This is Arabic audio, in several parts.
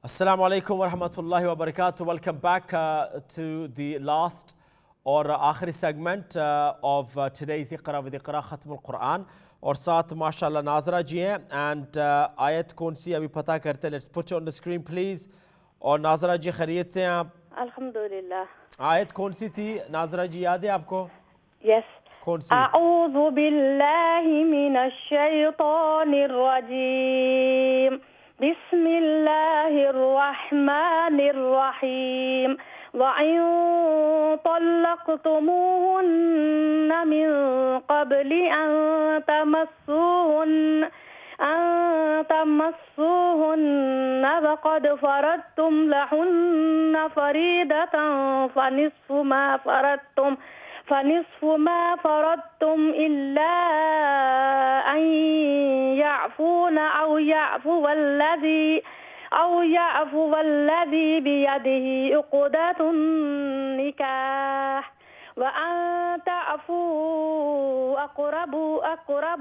Assalamu alaikum wa rahmatullahi wa barakatuh. Welcome back to the last or आखिरी segment of today's Iqra with Iqra Khatm al-Quran. और साथ माशाल्लाह नाजरा जी हैं and आयत कौन सी अभी पता करते हैं. Let's put you on the screen please. और नाजरा जी खैरियत से हैं आप? अल्हम्दुलिल्लाह. आयत कौन सी थी नाजरा जी, याद है आपको? Yes. कौन सी? أعوذ بالله من الشيطان الرجيم. بسم الله الرحمن الرحيم. وإن طلقتموهن من قبل أن تمسوهن وقد فرضتم لهن فريضة فنصف ما فرضتم إلا أن يعفون أو يعفو الذي بيده عقدة النكاح وأن تعفوا أقرب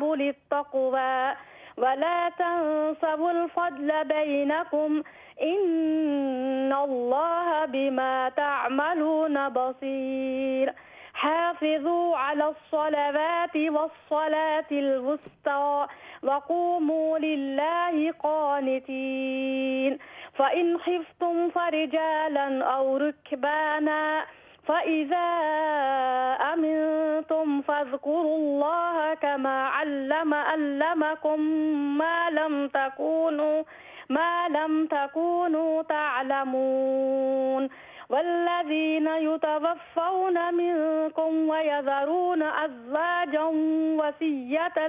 للتقوى ولا تنسوا الفضل بينكم إن الله بما تعملون بصير. حافظوا على الصلوات والصلاة الوسطى وقوموا لله قانتين. فإن خفتم فرجالا أو ركبانا فإذا أمنتم فاذكروا الله كما علمكم ما لم تكونوا تعلمون. والذين يتوفون منكم ويذرون أزواجا وصية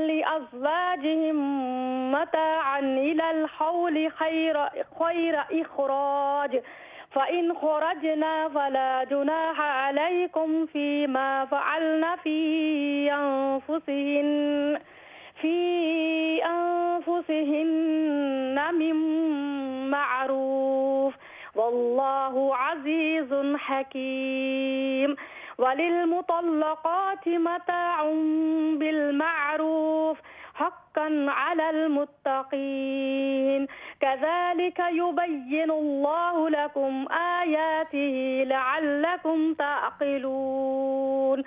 لأزواجهم متاعا إلى الحول خير إخراج. فإن خرجنا فلا جناح عليكم فيما فعلن في أنفسهن من معروف والله عزيز حكيم. وللمطلقات متاع بالمعروف حقا على المتقين. كذلك يبين الله لكم آياته لعلكم تعقلون.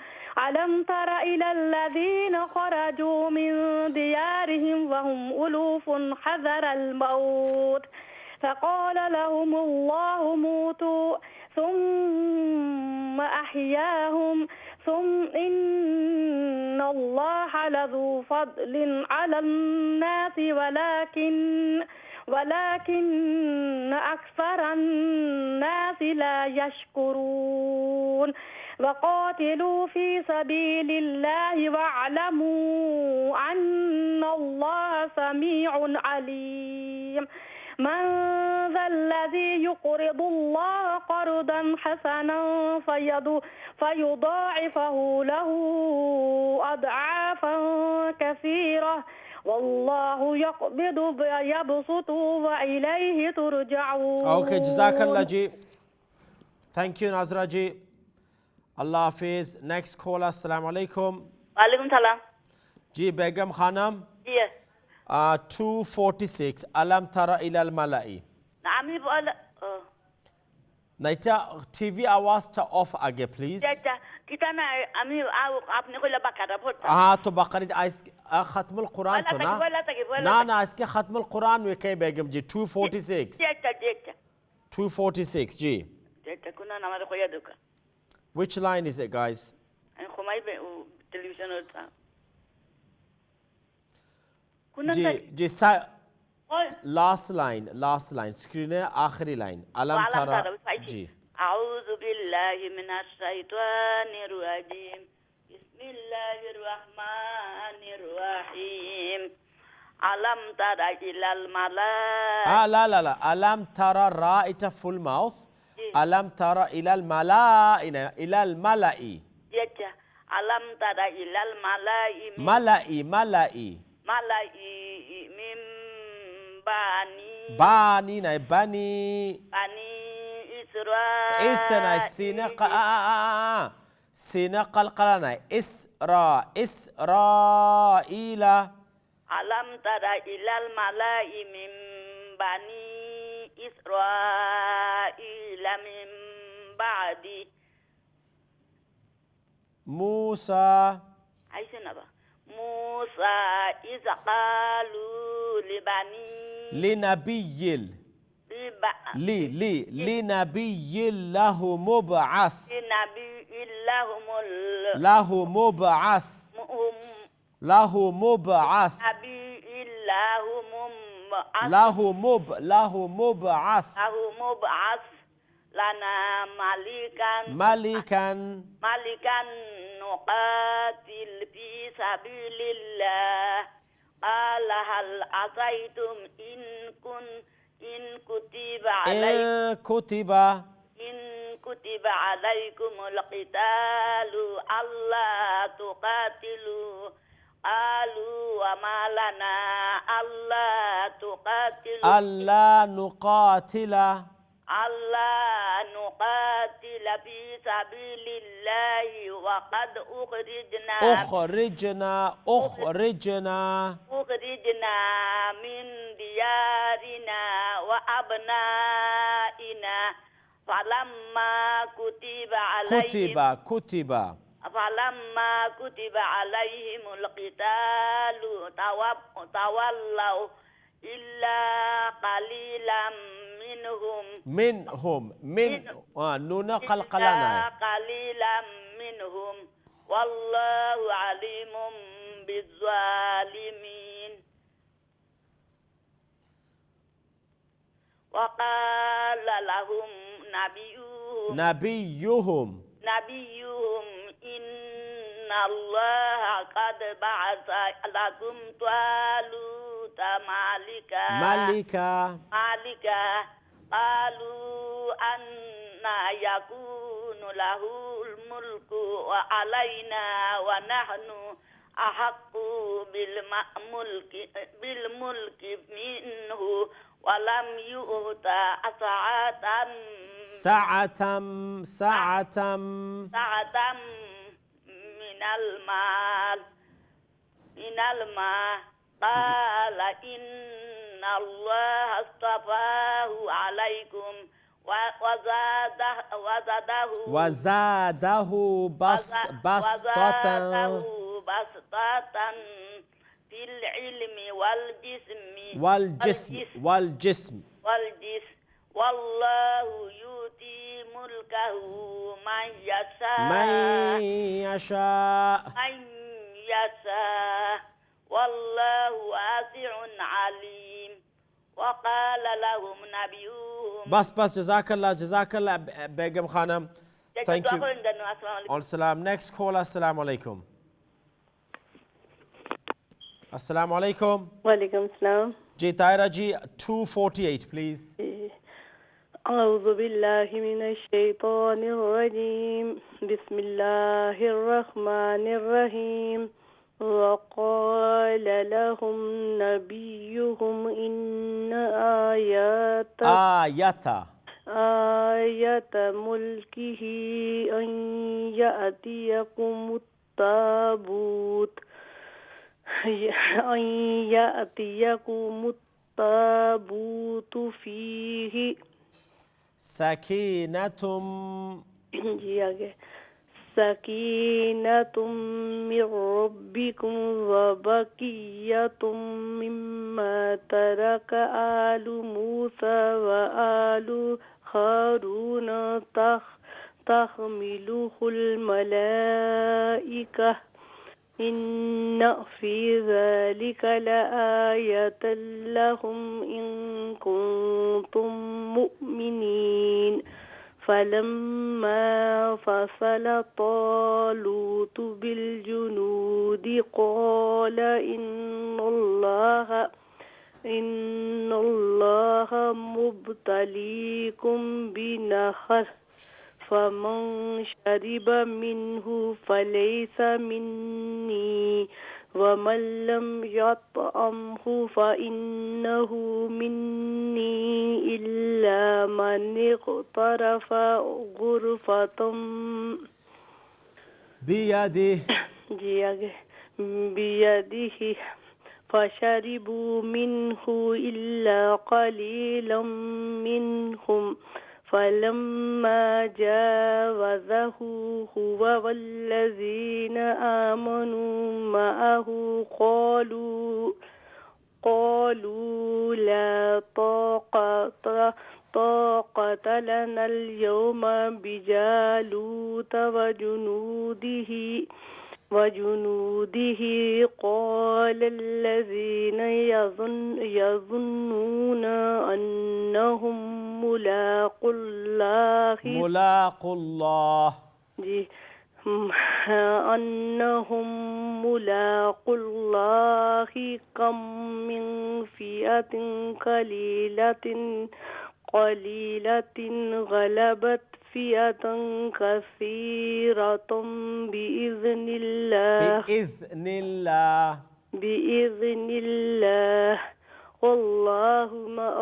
ألم تر إلى الذين خرجوا من ديارهم وهم ألوف حذر الموت فقال لهم الله موتوا ثم أحياهم ثم إن الله لذو فضل على الناس ولكن أكثر الناس لا يشكرون. وقاتلوا في سبيل الله واعلموا أن الله سميع عليم. من ذا الذي يقرض الله قرضا حسنا فيضاعفه له أضعافا كثيرة والله يقبض ويبسط وإليه ترجعون. Okay, Jazakallah ji. Thank you Nazra ji. Allah Hafiz. Next caller. Assalamu alaikum. Alaikum salam. Ji Begum Khanam. Yes. 246 Alam Tara Ilal Malai. Naami bola. Naita TV आवाज ta off आगे please. Kita na ami आपने को लबा करा बोल. हाँ तो बकरी ختم القرآن तो ना. ना इसके ختم القرآن में कई बेगम जी 246. 246 जी. kuna na mara khoya duka. Which line is it guys? khumai be television hota. Ji last line screen है आखिरी line अलम तरा जी. أعوذ بالله من الشيطان الرجيم. بسم الله الرحمن الرحيم. ألم تر إلى الملائكة. لا ألم ترى را ita full mouth. ألم ترى إلى الملائكة إلى الملائي. ألم تر إلى الملائي. ملائي من بني إسرائيل سنق القلنا إسرائيل Alam tara ilal malai min bani Israil min ba'di. Musa Aisyah apa? Musa iza qalu libani linabiyil liba linabiyil lahu mub'ath nabi illahumul lahu mub'ath nabi illahumum lahu mub'ath lana malikan nuqatil fi sabilillah qala hal asaitum in kutiba alaikumul qitalu alla tuqatilu qalu wa ma lana alla nuqatila fi sabilillahi wa qad ukhrijna min diyarina wa abnaina falamma kutiba alaihimul qitalu tawallaw illa qalilan minhum nuna qalqalana qalilan minhum wallahu alimun bizzalimin. Wa qala lahum nabiyuhum inna allaha qad ba'atha lakum taluta malika qalu anna yakunu lahul mulku wa alaina wa nahnu ahaqqu bil mulki minhu wa lam yu'ta sa'atan minal mal qala inna allaha astafahu alaikum wa zadahu bastatan fil ilmi wal jism wallahu yuti mulkahu man yasha wallahu wasi'un alim. Wa qala lahum nabiyuhum bas jazakallah Begum Khanam, thank you. Al-salam. Next caller. Assalamu alaikum. Assalamu alaikum. Walaikum salam. Ji Taira ji 248 please. أعوذ بالله من الشيطان الرجيم بسم الله الرحمن الرحيم وقال لهم نبيهم إن آية ملكه أن يأتيكم التابوت فيه سكينة من ربكم وبقية مما ترك آل موسى وآل هارون تحمله الملائكة إن في ذلك لآية لهم إن كنتم مؤمنين. فلما فصل طالوت بالجنود قال إن الله مبتليكم بنهر فمن شرب منه فليس مني ومن لم يطعمه فإنه مني إلا من اغترف غرفة بيده فشربوا منه إلا قليلا منهم فلما جاوزه هو والذين آمنوا معه قالوا لا طاقة لنا اليوم بجالوت وجنوده قال الذين يظنون أنهم ملاقو الله أنهم ملاقو الله كم من فئة قليلة غلبت فئة كثيرة بإذن الله والله مع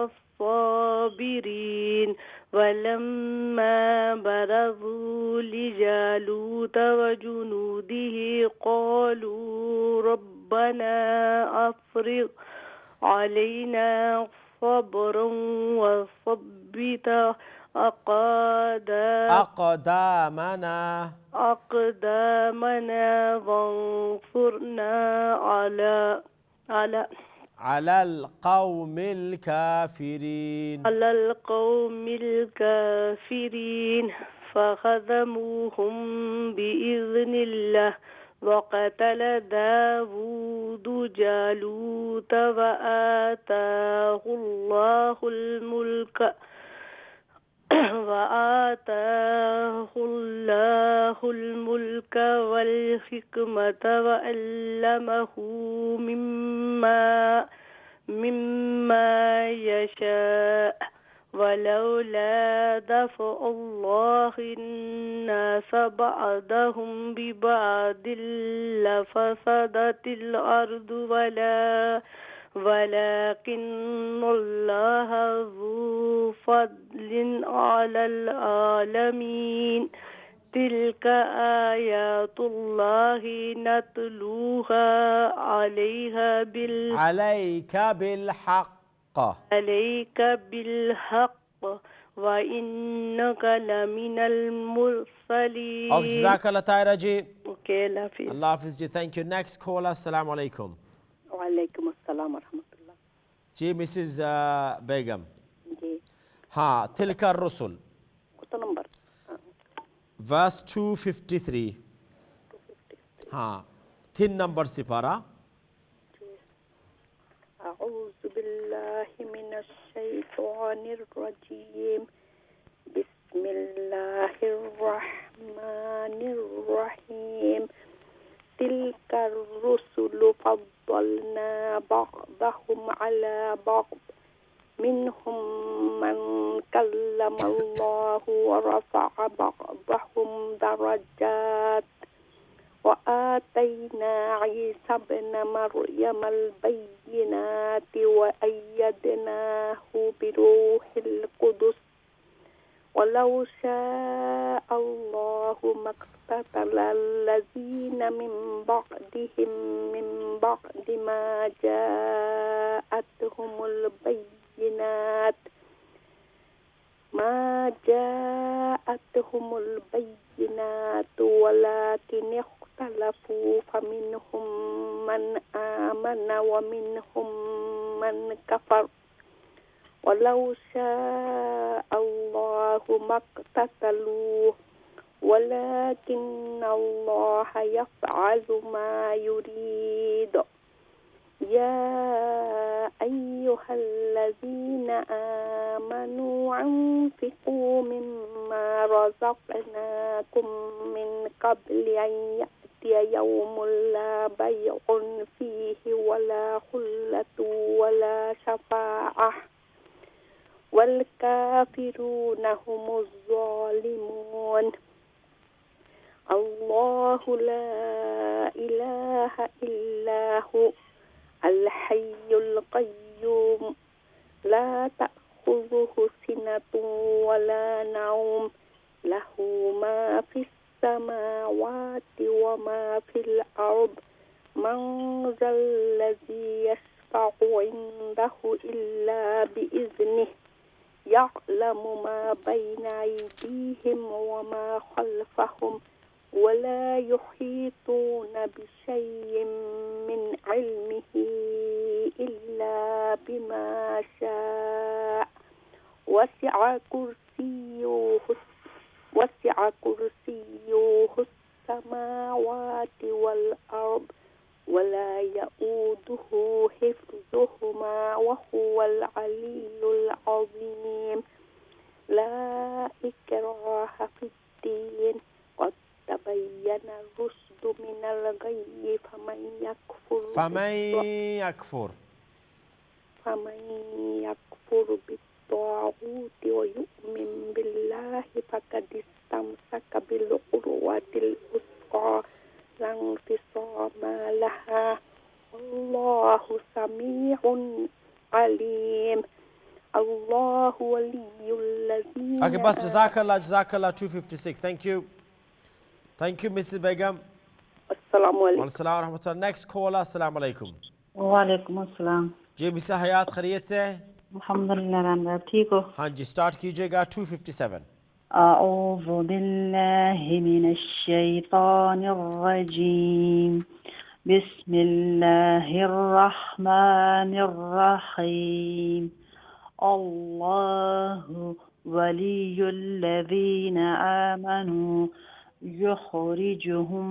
الصابرين ولما برزوا لجالوت وجنوده قالوا ربنا أفرغ علينا صبرا وثبت أقدامنا وانصرنا على القوم الكافرين فخذموهم بإذن الله وقتل داود جالوت وآتاه الله الملك والحكمة وعلمه مما يشاء ولولا دفع الله الناس بعضهم ببعض لفسدت الأرض ولكن الله ذو فضل على العالمين تلك آيات الله نتلوها عليك بالحق وإنك لمن المرسلين. جزاك الله طاهرة جي. Okay, Allah Hafiz ji. Thank you. Next caller. Assalamu alaikum. वालेकुम अस्सलाम वरहमतुल्लाह. जी Mrs. Begum. जी हाँ تلك الرسل कौन number? verse 253. हाँ 3 number Sipara. أعوذ بالله من الشيطان الرجيم بسم الله الرحمن الرحيم تلك الرسل فضلنا بعضهم على بعض منهم من كلم الله ورفع بعضهم درجات وآتينا عيسى ابن مريم البينات وأيدناه بروح القدس ولو شاء الله ما اقتتل الذين من بعدهم من بعد ما جاءتهم البينات ولكن اختلفوا فمنهم من آمن ومنهم من كفر ولو شاء الله ما اقتتلوا ولكن الله يفعل ما يريد يا أيها الذين آمنوا أنفقوا مما رزقناكم من قبل أن يأتي يوم لا بيع فيه ولا خلة ولا شفاعة والكافرون هم الظالمون الله لا إله إلا هو الحي القيوم لا تأخذه سنة ولا نوم له ما في السماوات وما في الأرض من ذا الذي عنده إلا بإذنه يعلم ما بين أيديهم وما خلفهم ولا يحيطون بشيء من علمه إلا بما شاء وسع كرسيه السماوات والأرض ولا يؤوده حفظهما وهو العلي العظيم لا إكراه في الدين قد تبين الرشد من الغي فمن يكفر بالطاغوت ويؤمن بالله فقد استمسك بالعروة الوثقى لا انفصام لها والله سميع عليم الله ولي الذين Okay, bas jazakallah 256. Thank you Mrs. Begum. Assalamu alaikum. Wa rahmatullah. Next caller, assalamu alaikum. वालेकुम अस्सलाम। जी मिसा हयात खैरियत से? अल्हम्दुलिल्लाह राम ठीक हो? हाँ जी, स्टार्ट कीजिएगा 257. أعوذ بالله من الشيطان الرجيم بسم الله الرحمن الرحيم الله ولي الذين آمنوا يخرجهم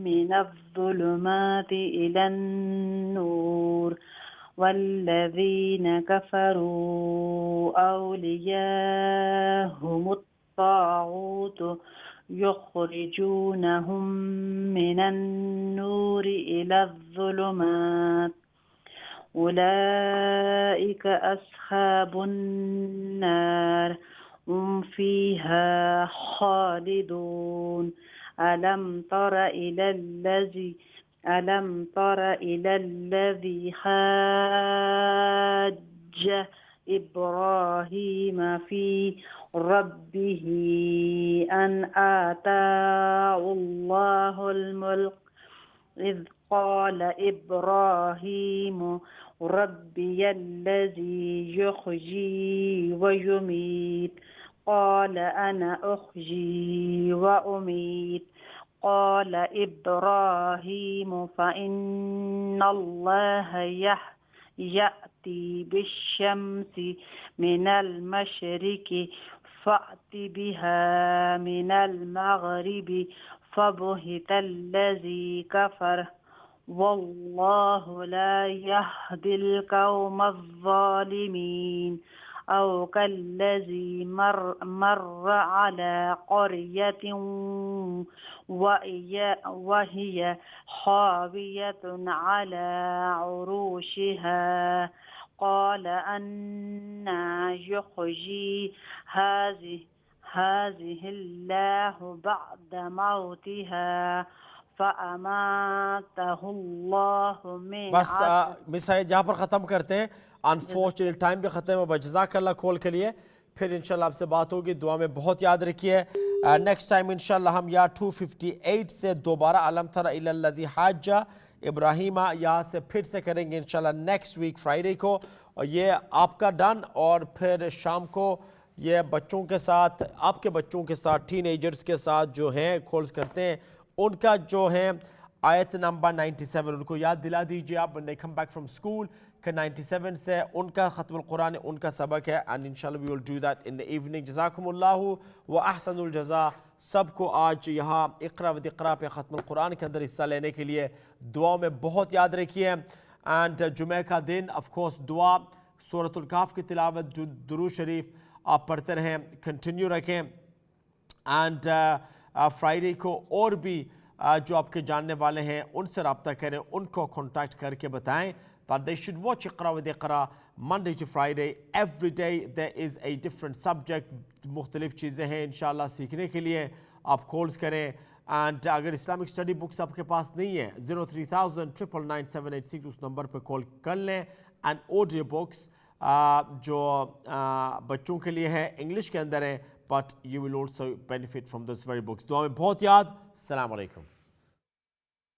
من الظلمات إلى النور والذين كفروا أولياءهم الطاغوت يخرجونهم من النور إلى الظلمات أولئك أصحاب النار هم فيها خالدون ألم تر إلى الذي حاج إبراهيم في ربه أن آتاه الله الملك إذ قال إبراهيم ربي الذي يحيي ويميت قال أنا أحيي وأميت قال إبراهيم فإن الله يأتي بالشمس من المشرق فأت بها من المغرب فبهت الذي كفر والله لا يهدي القوم الظالمين أو كالذي مر على قرية وهي خاوية على عروشها قال أنى يحيي هذه الله بعد موتها فأماته الله من बस मिस है जहाँ पर ख़त्म करते हैं, अनफॉर्चुनेट टाइम भी ख़त्म है। जज़ाकल्लाह कॉल के लिए, फिर इंशाल्लाह आपसे बात होगी। दुआ में बहुत याद रखिए। नेक्स्ट टाइम इंशाल्लाह हम या 258 से दोबारा अलम तरा इलल्लज़ी हाज्जा इब्राहीमा यहाँ से फिर से करेंगे इंशाल्लाह नेक्स्ट वीक फ्राइडे को। और ये आपका डन, और फिर शाम को ये बच्चों के साथ, आपके बच्चों के साथ, टीनेजर्स के साथ जो हैं कॉल्स करते हैं, उनका जो है आयत नंबर 97 उनको याद दिला दीजिए आप, when they come back from school कि 97 से उनका ख़त्मुल कुरान उनका सबक है। एंड इंशाल्लाह we will do that in the evening. जज़ाकुमुल्लाहु व अहसनुल जज़ा। सबको आज यहाँ इक़रा व इक़रा पे ख़त्मुल कुरान के अंदर हिस्सा लेने के लिए दुआ में बहुत याद रखिए। एंड जुमे का दिन ऑफ कोर्स दुआ, सूरतुल काफ की तिलावत, दुरूद शरीफ आप पढ़ते रहें, कंटिन्यू रखें। एंड फ्राइडे को और भी जो आपके जानने वाले हैं उनसे रब्ता करें, उनको कॉन्टैक्ट करके बताएं that they should watch Iqra with Iqra Monday to Friday. Every day there is a different subject, मुख्तलिफ चीज़ें हैं इंशाल्लाह सीखने के लिए। आप कॉल्स करें। एंड अगर इस्लामिक स्टडी बुक्स आपके पास नहीं है, 03,000 999 786 उस नंबर पर कॉल कर लें। एंड ऑडियो बुक्स जो बच्चों के लिए है, इंग्लिश के अंदर है, but you will also benefit from this very books. दुआ में बहुत याद। अस्सलाम वालेकुम।